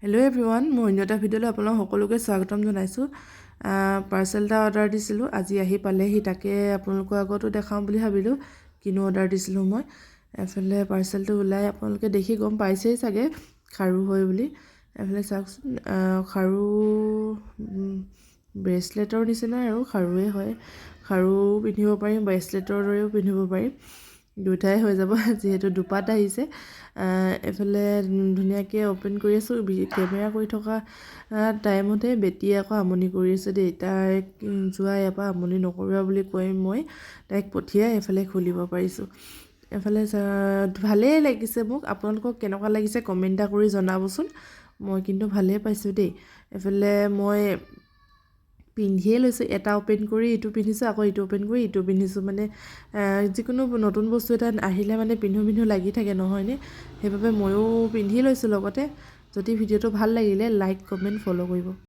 Hello' everyone, মই অন্য এটা ভিডিঅ'লৈ আপোনালোক সকলোকে স্বাগতম জনাইছোঁ। পাৰ্চেল এটা অৰ্ডাৰ দিছিলোঁ, আজি আহি পালেহি। তাকে আপোনালোকৰ আগতো দেখাওঁ বুলি ভাবিলোঁ কিনো অৰ্ডাৰ দিছিলোঁ মই। এফালে পাৰ্চেলটো ওলাই আপোনালোকে দেখি গম পাইছেই চাগে খাৰু হয় বুলি। এফালে চাওকচোন, খাৰু ব্ৰেচলেটৰ নিচিনা আৰু খাৰুৱেই হয়। খাৰুও পিন্ধিব পাৰিম, ব্ৰেচলেটৰ দৰেও পিন্ধিব পাৰিম, দুটাই হৈ যাব যিহেতু দুপাত আহিছে। এফালে ধুনীয়াকৈ অ'পেন কৰি আছোঁ। কেমেৰা কৰি থকা টাইমতে বেটীয়ে আকৌ আমনি কৰি আছে দেই। তাইক যোৱা ইয়াৰ পৰা আমনি নকৰিবা বুলি কৈ মই তাইক পঠিয়াই এফালে খুলিব পাৰিছোঁ। এফালে ভালেই লাগিছে মোক। আপোনালোকক কেনেকুৱা লাগিছে কমেণ্ট এটা কৰি জনাবচোন। মই কিন্তু ভালেই পাইছোঁ দেই। এফালে মই পিন্ধিয়ে লৈছোঁ, এটা অ'পেন কৰি ইটো পিন্ধিছোঁ, আকৌ ইটো অ'পেন কৰি ইটো পিন্ধিছোঁ। মানে যিকোনো নতুন বস্তু এটা আহিলে মানে পিন্ধো লাগি থাকে নহয়নে? সেইবাবে ময়ো পিন্ধি লৈছোঁ লগতে। যদি ভিডিঅ'টো ভাল লাগিলে লাইক, কমেণ্ট, ফ'ল' কৰিব।